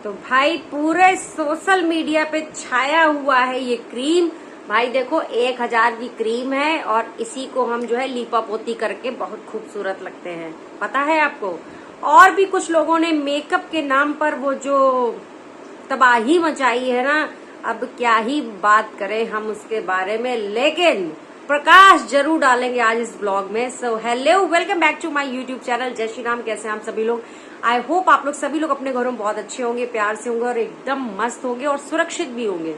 तो भाई पूरे सोशल मीडिया पे छाया हुआ है ये क्रीम। भाई देखो 1000 की क्रीम है और इसी को हम जो है लीपा पोती करके बहुत खूबसूरत लगते हैं, पता है आपको। और भी कुछ लोगों ने मेकअप के नाम पर वो जो तबाही मचाई है ना, अब क्या ही बात करें हम उसके बारे में, लेकिन प्रकाश जरूर डालेंगे आज इस ब्लॉग में। So hello, welcome back to my YouTube channel. जय श्री राम। कैसे हैं हम सभी लोग? आई होप आप लोग सभी लोग अपने घरों में बहुत अच्छे होंगे, प्यार से होंगे और एकदम मस्त होंगे और सुरक्षित भी होंगे।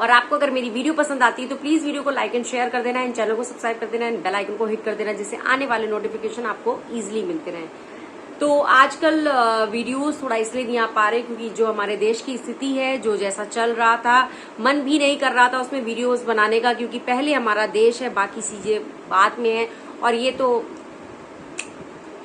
और आपको अगर मेरी वीडियो पसंद आती है तो प्लीज वीडियो को लाइक एंड शेयर कर देना, इन चैनल को सब्सक्राइब कर देना, बेल आइकन को हिट कर देना, जिससे आने वाले नोटिफिकेशन आपको इजिली मिलते रहें। तो आजकल वीडियोस थोड़ा इसलिए नहीं आ पा रहे क्योंकि जो हमारे देश की स्थिति है, जो जैसा चल रहा था, मन भी नहीं कर रहा था उसमें वीडियोस बनाने का, क्योंकि पहले हमारा देश है, बाकी चीजें बाद में है। और ये तो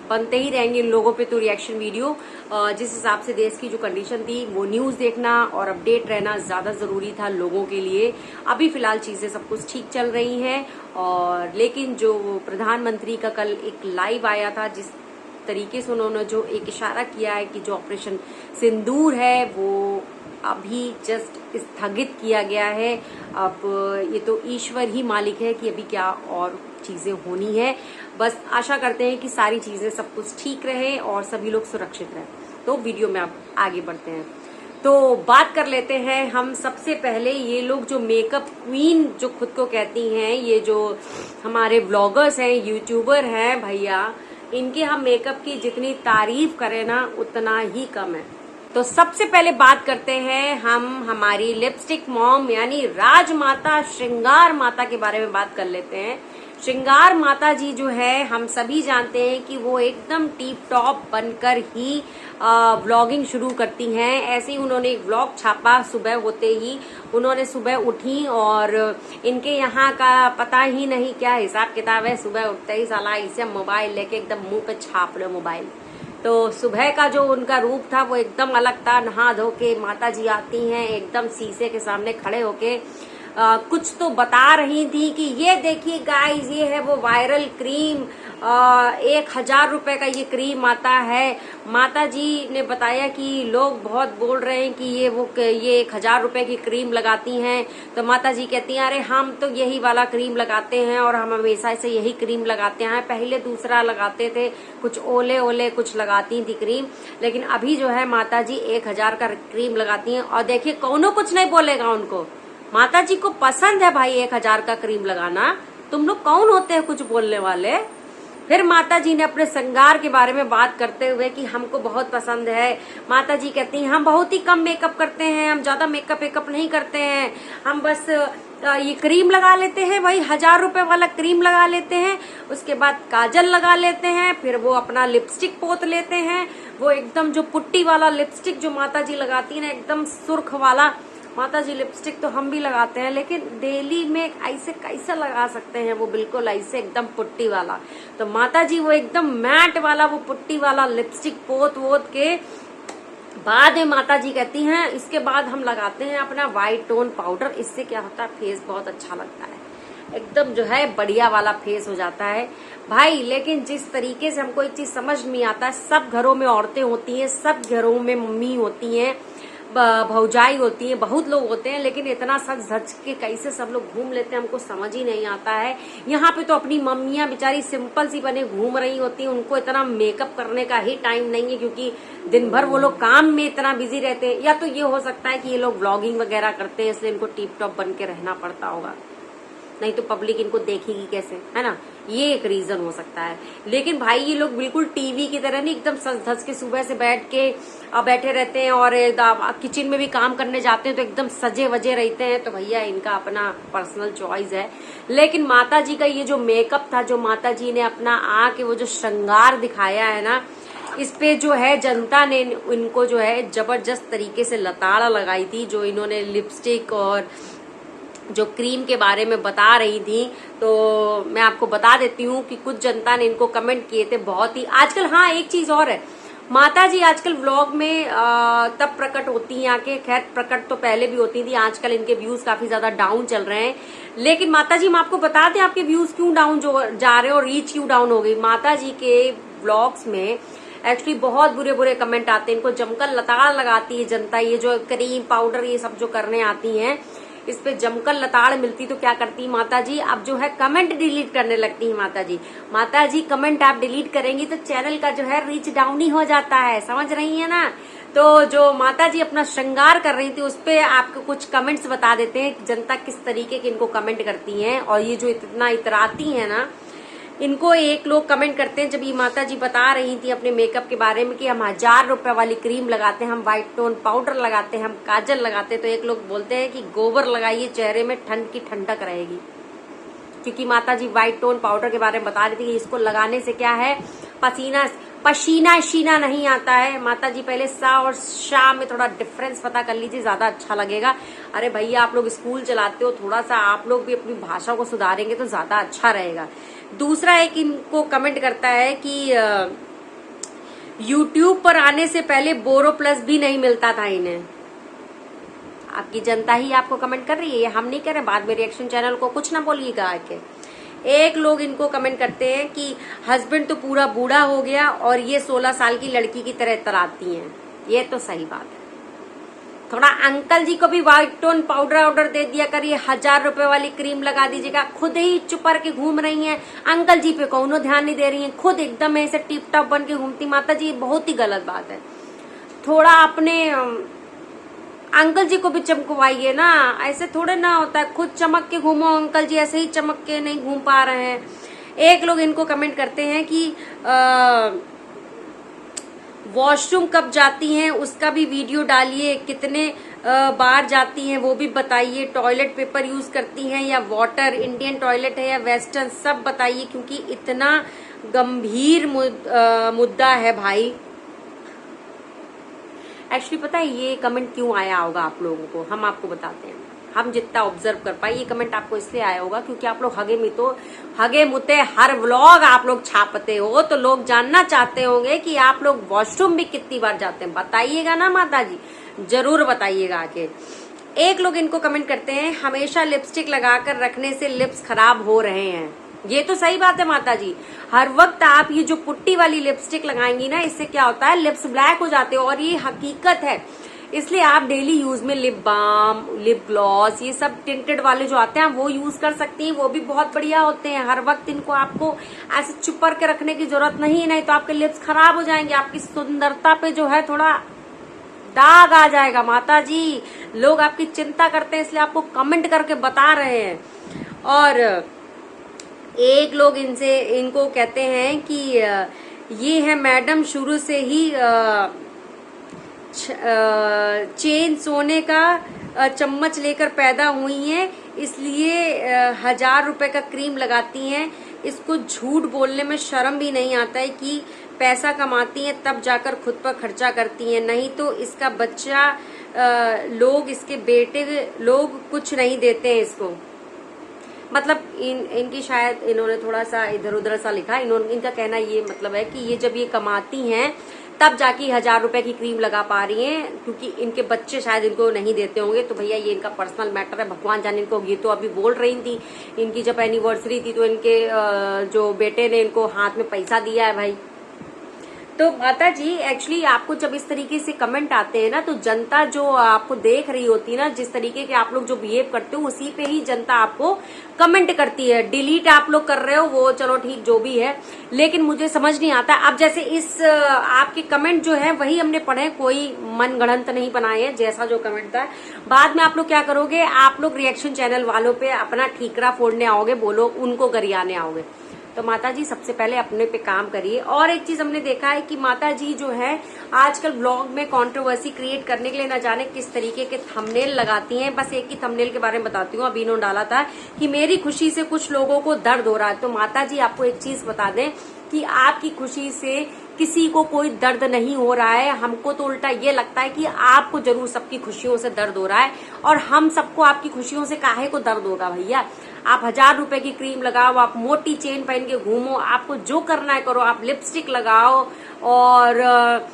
बनते ही रहेंगे इन लोगों पे तो रिएक्शन वीडियो। जिस हिसाब से देश की जो कंडीशन थी, वो न्यूज देखना और अपडेट रहना ज्यादा जरूरी था लोगों के लिए। अभी फिलहाल चीजें सब कुछ ठीक चल रही हैं, और लेकिन जो प्रधानमंत्री का कल एक लाइव आया था, जिस तरीके से उन्होंने जो एक इशारा किया है कि जो ऑपरेशन सिंदूर है वो अभी जस्ट स्थगित किया गया है। अब ये तो ईश्वर ही मालिक है कि अभी क्या और चीजें होनी है। बस आशा करते हैं कि सारी चीजें सब कुछ ठीक रहे और सभी लोग सुरक्षित रहें। तो वीडियो में अब आगे बढ़ते हैं, तो बात कर लेते हैं हम। सबसे पहले ये लोग जो मेकअप क्वीन जो खुद को कहती हैं, ये जो हमारे ब्लॉगर्स हैं, यूट्यूबर हैं भैया, इनके हम मेकअप की जितनी तारीफ करें ना उतना ही कम है। तो सबसे पहले बात करते हैं हम हमारी लिपस्टिक मॉम यानी राजमाता श्रृंगार माता के बारे में बात कर लेते हैं। श्रृंगार माता जी जो है, हम सभी जानते हैं कि वो एकदम टीप टॉप बनकर ही व्लॉगिंग शुरू करती हैं। ऐसे ही उन्होंने एक व्लॉग छापा सुबह होते ही। उन्होंने सुबह उठी और इनके यहाँ का पता ही नहीं क्या हिसाब किताब है, सुबह उठते ही साला इसे मोबाइल लेके एकदम मुंह पे छाप लो मोबाइल। तो सुबह का जो उनका रूप था वो एकदम अलग था। नहा धो के माता जी आती हैं, एकदम शीशे के सामने खड़े होके कुछ तो बता रही थी कि ये देखिए गाइस, ये है वो वायरल क्रीम, 1000 रुपए का ये क्रीम आता है। माता जी ने बताया कि लोग बहुत बोल रहे हैं कि ये 1000 रुपए की क्रीम लगाती हैं। तो माता जी कहती हैं, अरे हम तो यही वाला क्रीम लगाते हैं और हम हमेशा से यही क्रीम लगाते हैं। पहले दूसरा लगाते थे, कुछ ओले ओले कुछ लगाती थी क्रीम, लेकिन अभी जो है माता जी 1000 का क्रीम लगाती हैं। और देखिए कौनो कुछ नहीं बोलेगा उनको, माता जी को पसंद है भाई 1000 का क्रीम लगाना। तुम लोग कौन होते हैं कुछ बोलने वाले? फिर माता जी ने अपने श्रृंगार के बारे में बात करते हुए कि हमको बहुत पसंद है। माता जी कहती हैं हम बहुत ही कम मेकअप करते हैं, हम ज्यादा मेकअप नहीं करते हैं, हम बस ये क्रीम लगा लेते हैं, वही 1000 रुपए वाला क्रीम लगा लेते हैं, उसके बाद काजल लगा लेते हैं, फिर वो अपना लिपस्टिक पोत लेते हैं। वो एकदम जो पुट्टी वाला लिपस्टिक जो माता जी लगाती है ना, एकदम सुर्ख वाला माता जी लिपस्टिक तो हम भी लगाते हैं, लेकिन डेली में ऐसे कैसे लगा सकते हैं वो बिल्कुल ऐसे एकदम पुट्टी वाला। तो माता जी वो एकदम मैट वाला वो पुट्टी वाला लिपस्टिक पोत वोत के बाद में माता जी कहती हैं इसके बाद हम लगाते हैं अपना व्हाइट टोन पाउडर। इससे क्या होता है, फेस बहुत अच्छा लगता है, एकदम जो है बढ़िया वाला फेस हो जाता है भाई। लेकिन जिस तरीके से हमको एक चीज समझ नहीं आता है, सब घरों में औरतें होती हैं, सब घरों में मम्मी होती हैं, भौजाई होती है, बहुत लोग होते हैं, लेकिन इतना सज धज के कैसे सब लोग घूम लेते हैं हमको समझ ही नहीं आता है। यहाँ पे तो अपनी मम्मियां बेचारी सिंपल सी बने घूम रही होती हैं, उनको इतना मेकअप करने का ही टाइम नहीं है, क्योंकि दिन भर वो लोग काम में इतना बिजी रहते हैं। या तो ये हो सकता है कि ये लोग व्लॉगिंग वगैरह करते हैं, इसलिए इनको टिप टॉप बन के रहना पड़ता होगा, नहीं तो पब्लिक इनको देखेगी कैसे, है ना, ये एक रीजन हो सकता है। लेकिन भाई ये लोग बिल्कुल टीवी की तरह नहीं, एकदम सज धज के सुबह से बैठे रहते हैं, और किचन में भी काम करने जाते हैं तो एकदम सजे वजे रहते हैं। तो भैया इनका अपना पर्सनल चॉइस है। लेकिन माता जी का ये जो मेकअप था, जो माता जी ने अपना आके वो जो श्रृंगार दिखाया है ना, इस पे जो है जनता ने इनको जो है जबरदस्त तरीके से लताड़ा लगाई थी। जो इन्होंने लिपस्टिक और जो क्रीम के बारे में बता रही थी, तो मैं आपको बता देती हूँ कि कुछ जनता ने इनको कमेंट किए थे बहुत ही। आजकल हाँ एक चीज और है, माता जी आजकल व्लॉग में तब प्रकट होती हैं आके, खैर प्रकट तो पहले भी होती थी, आजकल इनके व्यूज काफी ज्यादा डाउन चल रहे हैं। लेकिन माता जी, हम आपको बता दें आपके व्यूज क्यों डाउन जा रहे हैं और रीच क्यों डाउन हो गई। माता जी के व्लॉग्स में एक्चुअली बहुत बुरे बुरे कमेंट आते हैं, इनको जमकर लताड़ लगाती है जनता। ये जो क्रीम पाउडर ये सब जो करने आती हैं, इस पे जमकर लताड़ मिलती तो क्या करती माता जी, अब जो है कमेंट डिलीट करने लगती है माता जी। माता जी कमेंट आप डिलीट करेंगी तो चैनल का जो है रीच डाउन ही हो जाता है, समझ रही है ना। तो जो माता जी अपना श्रृंगार कर रही थी उस पे आपको कुछ कमेंट्स बता देते हैं जनता किस तरीके के इनको कमेंट करती हैं। और ये जो इतना इतराती है ना, इनको एक लोग कमेंट करते हैं, जब ये माता जी बता रही थी अपने मेकअप के बारे में कि हम 1000 रुपए वाली क्रीम लगाते हैं, हम व्हाइट टोन पाउडर लगाते हैं, हम काजल लगाते हैं, तो एक लोग बोलते हैं कि गोबर लगाइए चेहरे में, ठंड की ठंडक रहेगी। क्योंकि माता जी व्हाइट टोन पाउडर के बारे में बता रही थी कि इसको लगाने से क्या है, पसीना शीना नहीं आता है। माता जी पहले सा और शाह में थोड़ा डिफरेंस पता कर लीजिए, ज्यादा अच्छा लगेगा। अरे भैया आप लोग स्कूल चलाते हो, थोड़ा सा आप लोग भी अपनी भाषा को सुधारेंगे तो ज्यादा अच्छा रहेगा। दूसरा एक इनको कमेंट करता है कि यूट्यूब पर आने से पहले बोरो प्लस भी नहीं मिलता था इन्हें। आपकी जनता ही आपको कमेंट कर रही है, हम नहीं कर रहे। बाद में रिएक्शन चैनल को कुछ ना बोलिएगा आके। एक लोग इनको कमेंट करते हैं कि हस्बैंड तो पूरा बूढ़ा हो गया और ये 16 साल की लड़की की तरह तराती हैं। ये तो सही बात है। थोड़ा अंकल जी को भी व्हाइट टोन पाउडर ऑर्डर दे दिया करिए, 1000 रुपए वाली क्रीम लगा दीजिएगा। खुद ही चुपर के घूम रही हैं, अंकल जी पे कौनो ध्यान नहीं दे रही हैं, खुद एकदम ऐसे टिप टॉप बन के घूमती। माता जी बहुत ही गलत बात है। थोड़ा अपने अंकल जी को भी चमकवाइए ना, ऐसे थोड़े ना होता है। खुद चमक के घूमो, अंकल जी ऐसे ही चमक के नहीं घूम पा रहे हैं। एक लोग इनको कमेंट करते हैं कि वॉशरूम कब जाती हैं उसका भी वीडियो डालिए, कितने बार जाती हैं वो भी बताइए, टॉयलेट पेपर यूज करती हैं या वाटर, इंडियन टॉयलेट है या वेस्टर्न, सब बताइए क्योंकि इतना गंभीर मुद्दा है भाई। एक्चुअली पता है ये कमेंट क्यों आया होगा आप लोगों को, हम आपको बताते हैं। हम जितना ऑब्जर्व कर पाए ये कमेंट आपको इसलिए आया होगा क्योंकि आप लोग हगे मुते हर व्लॉग आप लोग छापते हो, तो लोग जानना चाहते होंगे कि आप लोग वॉशरूम भी कितनी बार जाते हैं। बताइएगा ना माता जी, जरूर बताइएगा आके। एक लोग इनको कमेंट करते हैं हमेशा लिपस्टिक लगाकर रखने से लिप्स खराब हो रहे हैं। ये तो सही बात है माता जी, हर वक्त आप ये जो पुट्टी वाली लिपस्टिक लगाएंगी ना, इससे क्या होता है लिप्स ब्लैक हो जाते हैं और ये हकीकत है। इसलिए आप डेली यूज में लिप बाम, लिप ग्लॉस, ये सब टिंटेड वाले जो आते हैं वो यूज कर सकती हैं, वो भी बहुत बढ़िया होते हैं। हर वक्त इनको आपको ऐसे चुपर के रखने की जरूरत नहीं है, नहीं तो आपके लिप्स खराब हो जाएंगे, आपकी सुंदरता पे जो है थोड़ा दाग आ जाएगा। माता जी लोग आपकी चिंता करते हैं इसलिए आपको कमेंट करके बता रहे हैं। और एक लोग इनको कहते हैं कि ये है मैडम शुरू से ही चेन सोने का चम्मच लेकर पैदा हुई हैं, इसलिए 1000 रुपए का क्रीम लगाती हैं। इसको झूठ बोलने में शर्म भी नहीं आता है कि पैसा कमाती हैं तब जाकर खुद पर खर्चा करती हैं, नहीं तो इसका बच्चा लोग, इसके बेटे लोग कुछ नहीं देते हैं इसको। मतलब इनकी शायद इन्होंने थोड़ा सा इधर उधर सा लिखा। इनका कहना ये मतलब है कि ये जब ये कमाती हैं तब जाके 1000 रुपए की क्रीम लगा पा रही हैं, क्योंकि इनके बच्चे शायद इनको नहीं देते होंगे। तो भैया ये इनका पर्सनल मैटर है, भगवान जाने इनको। ये तो अभी बोल रही थी इनकी जब एनिवर्सरी थी तो इनके जो बेटे ने इनको हाथ में पैसा दिया है भाई। तो माता जी एक्चुअली आपको जब इस तरीके से कमेंट आते हैं ना, तो जनता जो आपको देख रही होती है ना, जिस तरीके के आप लोग जो बिहेव करते हो उसी पे ही जनता आपको कमेंट करती है। डिलीट आप लोग कर रहे हो वो चलो ठीक जो भी है, लेकिन मुझे समझ नहीं आता। अब जैसे इस आपके कमेंट जो है वही हमने पढ़े, कोई मन गढ़ंत नहीं बनाए हैं, जैसा जो कमेंट था। बाद में आप लोग क्या करोगे, आप लोग रिएक्शन चैनल वालों पे अपना ठीकरा फोड़ने आओगे, बोलो उनको गरियाने आओगे। तो माता जी सबसे पहले अपने पे काम करिए। और एक चीज हमने देखा है कि माता जी जो है आजकल ब्लॉग में कंट्रोवर्सी क्रिएट करने के लिए न जाने किस तरीके के थंबनेल लगाती हैं। बस एक ही थंबनेल के बारे में बताती हूँ। अभी इन्होंने डाला था कि मेरी खुशी से कुछ लोगों को दर्द हो रहा है। तो माता जी आपको एक चीज बता दें कि आपकी खुशी से किसी को कोई दर्द नहीं हो रहा है। हमको तो उल्टा ये लगता है कि आपको जरूर सबकी खुशियों से दर्द हो रहा है, और हम सबको आपकी खुशियों से काहे को दर्द होगा भैया। आप 1000 रुपए की क्रीम लगाओ, आप मोटी चेन पहन के घूमो, आपको जो करना है करो, आप लिपस्टिक लगाओ और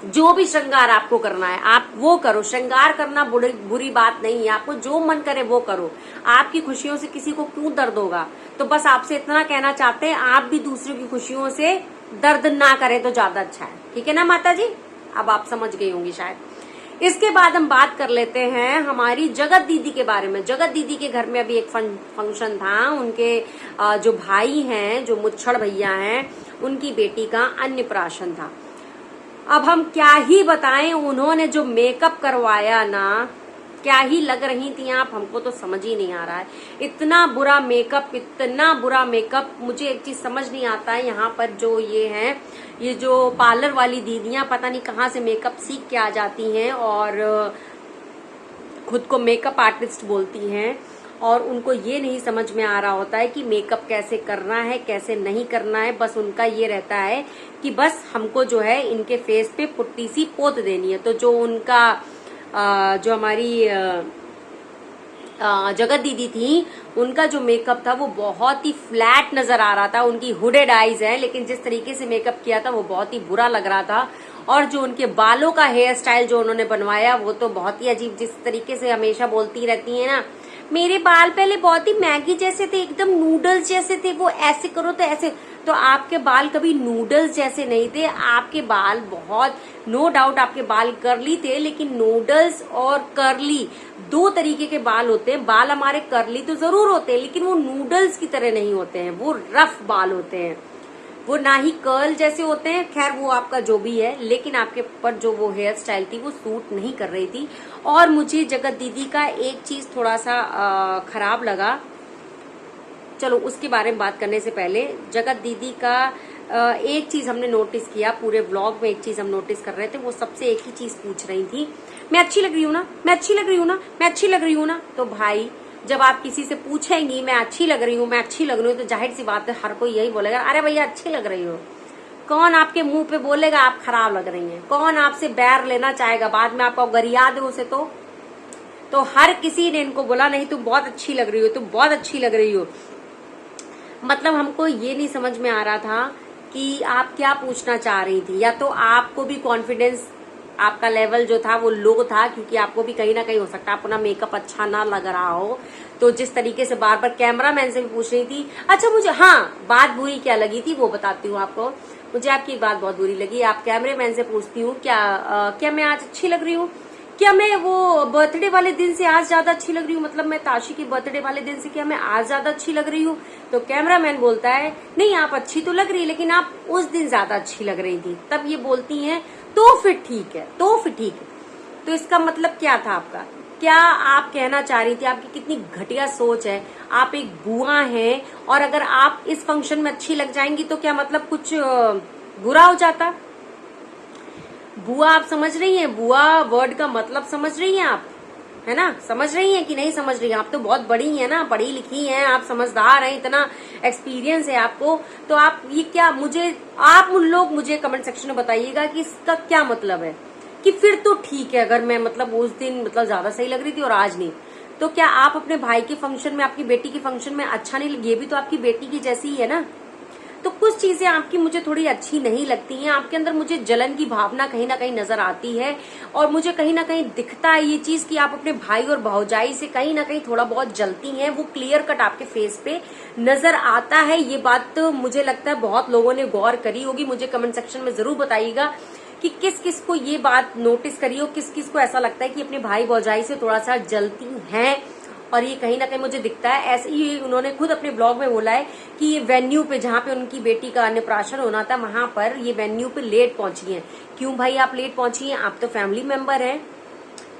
जो भी श्रृंगार आपको करना है आप वो करो। श्रृंगार करना बुरी बात नहीं है, आपको जो मन करे वो करो। आपकी खुशियों से किसी को क्यों दर्द होगा। तो बस आपसे इतना कहना चाहते हैं, आप भी दूसरों की खुशियों से दर्द ना करे तो ज्यादा अच्छा है। ठीक है ना माता जी, अब आप समझ गई होंगी शायद। इसके बाद हम बात कर लेते हैं हमारी जगत दीदी के बारे में। जगत दीदी के घर में अभी एक फंक्शन था। उनके जो भाई हैं, जो मुच्छड़ भैया हैं, उनकी बेटी का अन्नप्राशन था। अब हम क्या ही बताएं, उन्होंने जो मेकअप करवाया ना, क्या ही लग रही थी आप, हमको तो समझ ही नहीं आ रहा है। इतना बुरा मेकअप, इतना बुरा मेकअप। मुझे एक चीज समझ नहीं आता है, यहाँ पर जो ये हैं, ये जो पार्लर वाली दीदियां पता नहीं कहाँ से मेकअप सीख के आ जाती हैं और खुद को मेकअप आर्टिस्ट बोलती हैं, और उनको ये नहीं समझ में आ रहा होता है कि मेकअप कैसे करना है, कैसे नहीं करना है। बस उनका ये रहता है कि बस हमको जो है इनके फेस पे पुट्टी सी पोत देनी है। तो जो उनका जो हमारी जगत दीदी थी, उनका जो मेकअप था वो बहुत ही फ्लैट नजर आ रहा था। उनकी हुडेड आईज है, लेकिन जिस तरीके से मेकअप किया था वो बहुत ही बुरा लग रहा था। और जो उनके बालों का हेयर स्टाइल जो उन्होंने बनवाया वो तो बहुत ही अजीब। जिस तरीके से हमेशा बोलती रहती है ना, मेरे बाल पहले बहुत ही मैगी जैसे थे, एकदम नूडल्स जैसे थे, वो ऐसे करो तो ऐसे। तो आपके बाल कभी नूडल्स जैसे नहीं थे। आपके बाल बहुत, नो डाउट आपके बाल कर्ली थे, लेकिन नूडल्स और कर्ली दो तरीके के बाल होते हैं। बाल हमारे कर्ली तो जरूर होते हैं, लेकिन वो नूडल्स की तरह नहीं होते हैं, वो रफ बाल होते हैं, वो ना ही कर्ल जैसे होते हैं। खैर वो आपका जो भी है, लेकिन आपके पर जो वो हेयर स्टाइल थी वो सूट नहीं कर रही थी। और मुझे जगत दीदी का एक चीज थोड़ा सा खराब लगा। चलो उसके बारे में बात करने से पहले, जगत दीदी का एक चीज हमने नोटिस किया, पूरे ब्लॉग में एक चीज हम नोटिस कर रहे थे। वो सबसे एक ही चीज पूछ रही थी, मैं अच्छी लग रही हूँ ना, मैं अच्छी लग रही हूँ ना, मैं अच्छी लग रही हूँ ना। तो भाई जब आप किसी से पूछेंगी मैं अच्छी लग रही हूँ, मैं अच्छी लग रही हूँ, तो जाहिर सी बात है हर कोई यही बोलेगा, अरे भैया अच्छी लग रही हो। कौन आपके मुंह पे बोलेगा आप खराब लग रही हैं? कौन आपसे बैर लेना चाहेगा? बाद में आपको गरिया दे उसे तो हर किसी ने इनको बोला, नहीं तुम बहुत अच्छी लग रही हो, तुम बहुत अच्छी लग रही हो। मतलब हमको ये नहीं समझ में आ रहा था कि आप क्या पूछना चाह रही थी। या तो आपको भी कॉन्फिडेंस, आपका लेवल जो था वो लो था, क्योंकि आपको भी कहीं ना कहीं हो सकता है अपना मेकअप अच्छा ना लग रहा हो। तो जिस तरीके से बार बार कैमरामैन से भी पूछ रही थी। अच्छा मुझे बात बुरी क्या लगी थी वो बताती हूँ आपको। मुझे आपकी एक बात बहुत बुरी लगी। आप कैमरामैन से पूछती हूँ क्या मैं आज अच्छी लग रही हूँ, क्या मैं वो बर्थडे वाले दिन से आज ज्यादा अच्छी लग रही हूँ, मतलब मैं ताशी के बर्थडे वाले दिन से क्या मैं आज ज्यादा अच्छी लग रही हूँ? तो कैमरामैन बोलता है नहीं आप अच्छी तो लग रही है, लेकिन आप उस दिन ज्यादा अच्छी लग रही थी। तब ये बोलती हैं तो फिर ठीक है, तो फिर ठीक है। तो इसका मतलब क्या था आपका? क्या आप कहना चाह रही थी? आपकी कितनी घटिया सोच है। आप एक बुआ हैं, और अगर आप इस फंक्शन में अच्छी लग जाएंगी तो क्या मतलब कुछ बुरा हो जाता? बुआ आप समझ रही हैं? बुआ वर्ड का मतलब समझ रही हैं आप, है ना? समझ रही हैं कि नहीं समझ रही हैं? आप तो बहुत बड़ी हैं ना, पढ़ी लिखी हैं, आप समझदार हैं, इतना एक्सपीरियंस है आपको। तो आप ये क्या, आप उन लोग मुझे कमेंट सेक्शन में बताइएगा कि इसका क्या मतलब है। कि फिर तो ठीक है, अगर मैं मतलब उस दिन मतलब ज्यादा सही लग रही थी और आज नहीं, तो क्या आप अपने भाई के फंक्शन में, आपकी बेटी के फंक्शन में अच्छा नहीं लगी? ये भी तो आपकी बेटी की जैसी ही है ना। तो कुछ चीजें आपकी मुझे थोड़ी अच्छी नहीं लगती हैं। आपके अंदर मुझे जलन की भावना कहीं ना कहीं नजर आती है, और मुझे कहीं ना कहीं दिखता है ये चीज कि आप अपने भाई और भौजाई से कहीं ना कहीं थोड़ा बहुत जलती हैं। वो क्लियर कट आपके फेस पे नजर आता है। ये बात तो मुझे लगता है बहुत लोगों ने गौर करी होगी। मुझे कमेंट सेक्शन में जरूर बताइएगा कि किस किस को ये बात नोटिस करी हो, किस किस को ऐसा लगता है कि अपने भाई भौजाई से थोड़ा सा जलती हैं। और ये कहीं ना कहीं मुझे दिखता है। ऐसे ही उन्होंने खुद अपने ब्लॉग में बोला है कि ये वेन्यू पे, जहाँ पे उनकी बेटी का अन्नप्राशन होना था, वहां पर ये वेन्यू पे लेट पहुंची हैं। क्यों भाई आप लेट पहुंची हैं? आप तो फैमिली मेंबर हैं,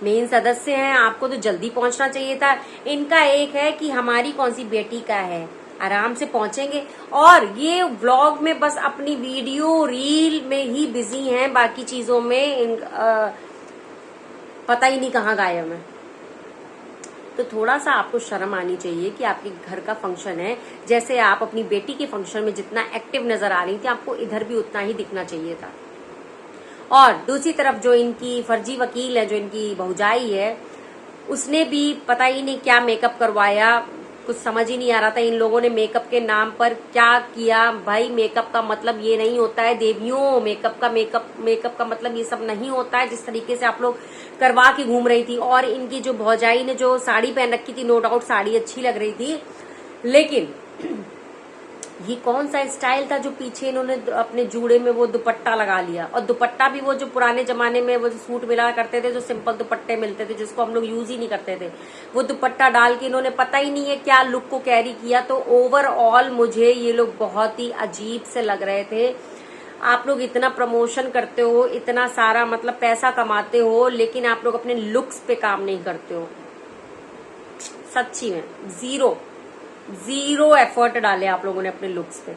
मेन सदस्य हैं, आपको तो जल्दी पहुंचना चाहिए था। इनका एक है कि हमारी कौन सी बेटी का है, आराम से पहुंचेंगे। और ये व्लॉग में बस अपनी वीडियो रील में ही बिजी हैं, बाकी चीजों में पता ही नहीं कहाँ गायब है। तो थोड़ा सा आपको शर्म आनी चाहिए कि आपके घर का फंक्शन है। जैसे आप अपनी बेटी के फंक्शन में जितना एक्टिव नजर आ रही थी, आपको इधर भी उतना ही दिखना चाहिए था। और दूसरी तरफ जो इनकी फर्जी वकील है, जो इनकी भौजाई है, उसने भी पता ही नहीं क्या मेकअप करवाया, कुछ समझ ही नहीं आ रहा था। इन लोगों ने मेकअप के नाम पर क्या किया। भाई मेकअप का मतलब ये नहीं होता है देवियों, मेकअप का मतलब ये सब नहीं होता है जिस तरीके से आप लोग करवा के घूम रही थी। और इनकी जो भौजाई ने जो साड़ी पहन रखी थी, नो डाउट साड़ी अच्छी लग रही थी, लेकिन ये कौन सा स्टाइल था जो पीछे इन्होंने अपने जूड़े में वो दुपट्टा लगा लिया, और दुपट्टा भी वो जो पुराने जमाने में वो जो सूट मिला करते थे, जो सिंपल दुपट्टे मिलते थे जिसको हम लोग यूज ही नहीं करते थे, वो दुपट्टा डाल के इन्होंने पता ही नहीं है क्या लुक को कैरी किया। तो ओवरऑल मुझे ये लोग बहुत ही अजीब से लग रहे थे। आप लोग इतना प्रमोशन करते हो, इतना सारा मतलब पैसा कमाते हो, लेकिन आप लोग अपने लुक्स पे काम नहीं करते हो। सच्ची में जीरो एफर्ट डाले आप लोगों ने अपने लुक्स पे।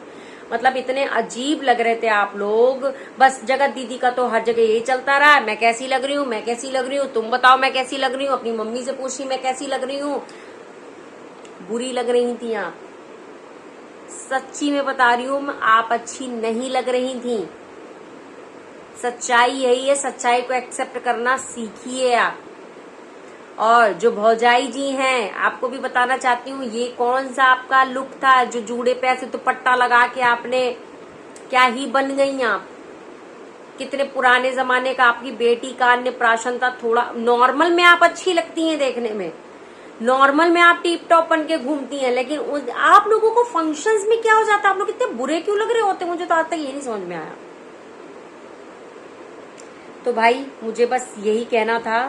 मतलब इतने अजीब लग रहे थे आप लोग। बस जगत दीदी का तो हर जगह यही चलता रहा, मैं कैसी लग रही हूँ, मैं कैसी लग रही हूँ, तुम बताओ मैं कैसी लग रही हूँ। अपनी मम्मी से पूछी मैं कैसी लग रही हूँ, बुरी लग रही थी आप। सच्ची में बता रही हूँ, आप अच्छी नहीं लग रही थी। सच्चाई यही है, सच्चाई को एक्सेप्ट करना सीखिए आप। और जो भौजाई जी हैं, आपको भी बताना चाहती हूँ, ये कौन सा आपका लुक था जो जूड़े पे ऐसे दुपट्टा लगा के आपने क्या ही बन गई आप। कितने पुराने जमाने का आपकी बेटी का अन्नप्राशन था। थोड़ा नॉर्मल में आप अच्छी लगती हैं देखने में, नॉर्मल में आप टिप टॉप बन के घूमती हैं, लेकिन आप लोगों को फंक्शंस में क्या हो जाता है, आप लोग इतने बुरे क्यों लग रहे होते, मुझे तो आज तक ये नहीं समझ में आया। तो भाई मुझे बस यही कहना था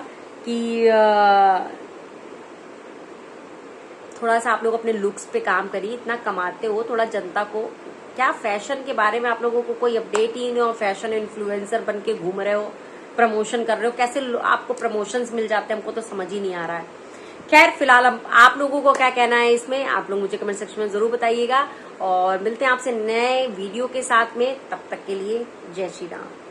कि थोड़ा सा आप लोग अपने लुक्स पे काम करिए। इतना कमाते हो, थोड़ा जनता को क्या फैशन के बारे में आप लोगों को कोई अपडेट ही नहीं हो। फैशन इन्फ्लुएंसर बन के घूम रहे हो, प्रमोशन कर रहे हो। कैसे आपको प्रमोशंस मिल जाते हैं, हमको तो समझ ही नहीं आ रहा है। खैर फिलहाल आप लोगों को क्या कहना है इसमें, आप लोग मुझे कमेंट सेक्शन में जरूर बताइएगा। और मिलते हैं आपसे नए वीडियो के साथ में, तब तक के लिए जय श्री राम।